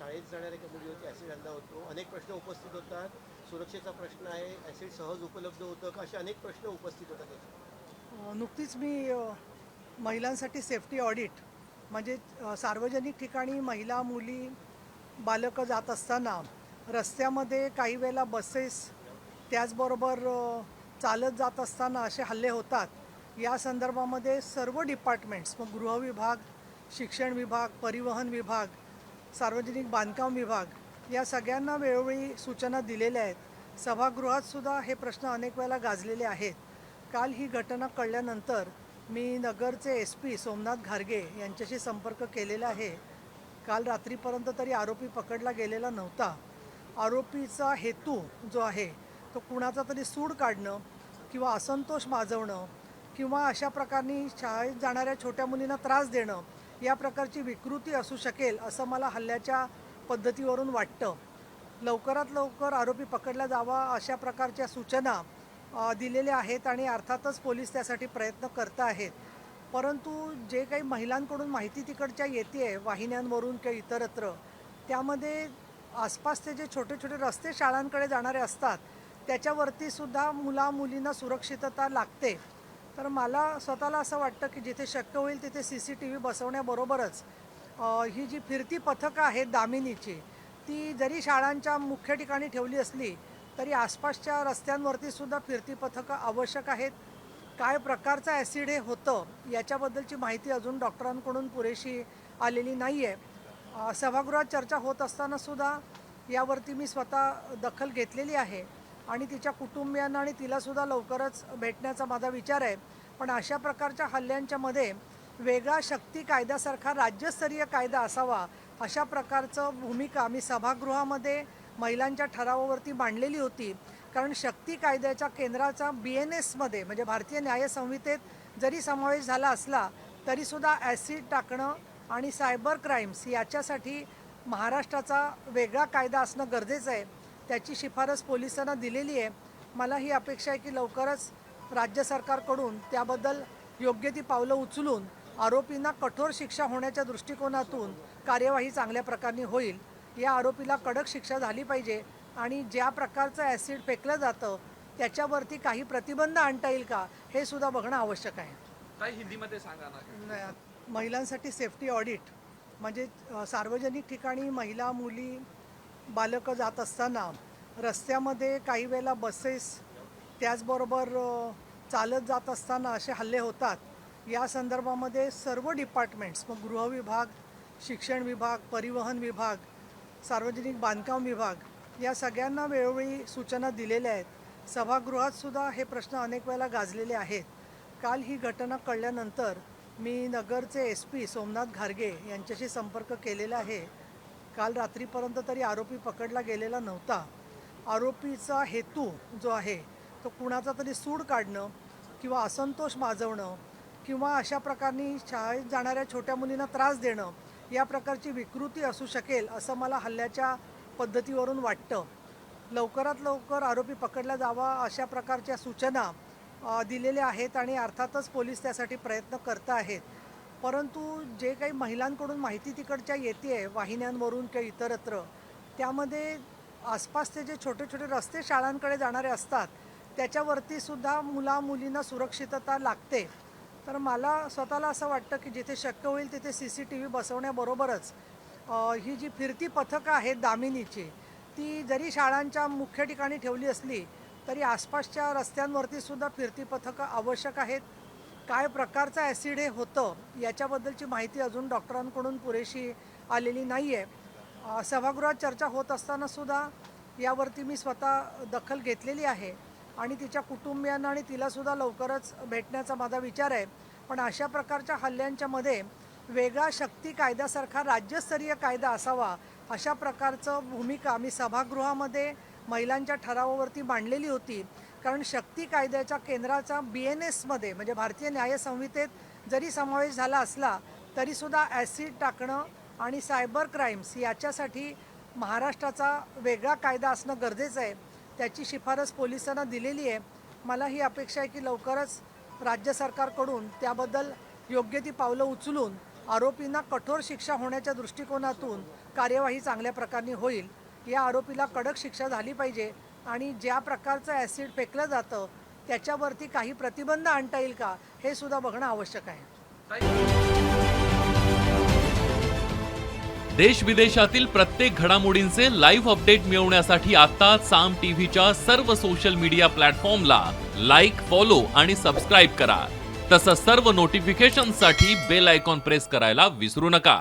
शाळेत जाणाऱ्या एका मुलीवरती ॲसिड हल्ला होतो. अनेक प्रश्न उपस्थित होतात. सुरक्षेचा प्रश्न आहे, ॲसिड सहज उपलब्ध होतं का, असे अनेक प्रश्न उपस्थित होतात त्याच्यात. नुकतीच मी महिलांसाठी सेफ्टी ऑडिट म्हणजे सार्वजनिक ठिकाणी महिला मुली बालकं जात असताना रस्त्यामध्ये काही वेळेला बसेस त्याचबरोबर चालत जात असताना असे हल्ले होतात. या संदर्भामध्ये सर्व डिपार्टमेंट्स मग गृह विभाग, शिक्षण विभाग, परिवहन विभाग, सार्वजनिक बांधकाम विभाग या सगळ्यांना वेळोवेळी सूचना दिलेल्या आहेत. सभागृहात सुद्धा हे प्रश्न अनेक वेळेला गाजलेले आहेत. काल ही घटना कळल्यानंतर मी नगरचे SP सोमनाथ घारगे यांच्याशी संपर्क केलेला आहे. काल रात्रीपर्यंत तरी आरोपी पकडला गेलेला नव्हता. आरोपीचा हेतू जो आहे तो कुणाचा तरी सूड काढणं किंवा असंतोष माजवणं किंवा अशा प्रकारे शाळेत जाणाऱ्या छोट्या मुलींना त्रास देणं या प्रकारची विकृती असू शकेल असं मला हल्ल्याच्या पद्धतीवरून वाटतं. लवकरात लवकर आरोपी पकडला जावा अशा प्रकारच्या सूचना दिलेल्या आहेत आणि अर्थातच पोलीस त्यासाठी प्रयत्न करत आहेत. परंतु जे काही महिलांकडून माहिती तिकडच्या येते आहे वाहिन्यांवरून किंवा इतरत्र, त्यामध्ये आसपासचे जे छोटे छोटे रस्ते शाळांकडे जाणारे असतात त्याच्यावरती सुद्धा मुलींना सुरक्षितता लागते. तर मला स्वतःला असं वाटतं की जिथे शक्य होईल तिथे CCTV बसवण्याबरोबरच ही जी फिरती पथकं आहेत दामिनीची, ती जरी शाळांच्या मुख्य ठिकाणी ठेवली असली तरी आसपासच्या रस्त्यांवरती सुद्धा फिरती पथकं आवश्यक आहेत. काय प्रकारचं ॲसिड हे होतं याच्याबद्दलची माहिती अजून डॉक्टरांकडून पुरेशी आलेली नाही आहे. सभागृहात चर्चा होत असताना सुद्धा यावरती मी स्वतः दखल घेतलेली आहे आणि तिच्या कुटुंबियांना आणि तिलासुद्धा लवकरच भेटण्याचा माझा विचार आहे. पण अशा प्रकारच्या हल्ल्यांच्यामध्ये वेगळा शक्ती कायद्यासारखा राज्यस्तरीय कायदा असावा अशा प्रकारचं भूमिका मी सभागृहामध्ये महिलांच्या ठरावावरती मांडलेली होती. कारण शक्ती कायद्याच्या केंद्राचा BNS मध्ये म्हणजे भारतीय न्याय संहितेत जरी समावेश झाला असला तरीसुद्धा ॲसिड टाकणं आणि सायबर क्राईम्स याच्यासाठी महाराष्ट्राचा वेगळा कायदा असणं गरजेचं आहे. त्याची शिफारस पोलिसांना दिलेली आहे. मला ही अपेक्षा आहे की लवकरच राज्य सरकारकडून त्याबद्दल योग्य ती पावलं उचलून आरोपींना कठोर शिक्षा होण्याच्या दृष्टिकोनातून कार्यवाही चांगल्या प्रकारे होईल. या आरोपीला कडक शिक्षा झाली पाहिजे आणि ज्या प्रकारचं ॲसिड फेकलं जातं त्याच्यावरती काही प्रतिबंध आणता येईल का हे सुद्धा बघणं आवश्यक आहे. काही हिंदीमध्ये सांगा ना. महिलांसाठी सेफ्टी ऑडिट म्हणजे सार्वजनिक ठिकाणी महिला मुली बालकं जात असताना रस्त्यामध्ये काही वेळेला बसेस त्याचबरोबर चालत जात असताना असे हल्ले होतात. या संदर्भामध्ये सर्व डिपार्टमेंट्स मग गृह विभाग, शिक्षण विभाग, परिवहन विभाग, सार्वजनिक बांधकाम विभाग या सगळ्यांना वेळोवेळी सूचना दिलेल्या आहेत. सभागृहात सुद्धा हे प्रश्न अनेक वेळेला गाजलेले आहेत. काल ही घटना कळल्यानंतर मी नगरचे SP सोमनाथ घारगे यांच्याशी संपर्क केलेला आहे. काल रात्रीपर्यंत तरी आरोपी पकडला गेलेला नव्हता. आरोपीचा हेतू जो आहे तो कुणाचा तरी सूड काढणं किंवा असंतोष माजवणं किंवा अशा प्रकारे शाळेत जाणाऱ्या छोट्या मुलींना त्रास देणं या प्रकारची विकृती असू शकेल असं मला हल्ल्याच्या पद्धतीवरून वाटतं. लवकरात लवकर आरोपी पकडला जावा अशा प्रकारच्या सूचना दिलेल्या आहेत आणि अर्थातच पोलीस त्यासाठी प्रयत्न करत आहेत. परंतु जे काही महिलांकडून माहिती तिकडच्या येते आहे वाहिन्यांवरून किंवा इतरत्र, त्यामध्ये आसपासचे जे छोटे छोटे रस्ते शाळांकडे जाणारे असतात त्याच्यावरती सुद्धा मुलींना सुरक्षितता लागते. तर मला स्वतःला असं वाटतं की जिथे शक्य होईल तिथे CCTV बसवण्याबरोबरच ही जी फिरती पथकं आहेत दामिनीची, ती जरी शाळांच्या मुख्य ठिकाणी ठेवली असली तरी आसपासच्या रस्त्यांवरती सुद्धा फिरती पथकं आवश्यक आहेत. काय प्रकारचं ॲसिड हे होतं याच्याबद्दलची माहिती अजून डॉक्टरांकडून पुरेशी आलेली नाही आहे. सभागृहात चर्चा होत असताना सुद्धा यावरती मी स्वतः दखल घेतलेली आहे आणि तिच्या कुटुंबियांना आणि तिलासुद्धा लवकरच भेटण्याचा माझा विचार आहे. पण अशा प्रकारच्या हल्ल्यांच्यामध्ये वेगळा शक्ती कायद्यासारखा राज्यस्तरीय कायदा असावा अशा प्रकारचं भूमिका मी सभागृहामध्ये महिलांच्या ठरावावरती मांडलेली होती. कारण शक्ती कायद्याच्या केंद्राचा BNS मध्ये म्हणजे भारतीय न्याय संहितेत जरी समावेश झाला असला तरीसुद्धा ॲसिड टाकणं आणि सायबर क्राईम्स याच्यासाठी महाराष्ट्राचा वेगळा कायदा असणं गरजेचं आहे. त्याची शिफारस पोलिसांना दिलेली आहे. मला ही अपेक्षा आहे की लवकरच राज्य सरकारकडून त्याबद्दल योग्य ती पावलं उचलून आरोपींना कठोर शिक्षा होण्याच्या दृष्टिकोनातून कार्यवाही चांगल्या प्रकारे होईल. या आरोपीला कडक शिक्षा झाली पाहिजे आणि ज्या प्रकारचं ॲसिड फेकलं जातं त्याच्यावरती काही प्रतिबंध आणता येईल का हे सुद्धा बघणं आवश्यक आहे. देश विदेशातील प्रत्येक घडामोडींचे लाईव्ह अपडेट मिळवण्यासाठी आता साम टीव्हीच्या सर्व सोशल मीडिया प्लॅटफॉर्मला लाईक, फॉलो आणि सबस्क्राईब करा. तसंच सर्व नोटिफिकेशनसाठी बेल आयकॉन प्रेस करायला विसरू नका.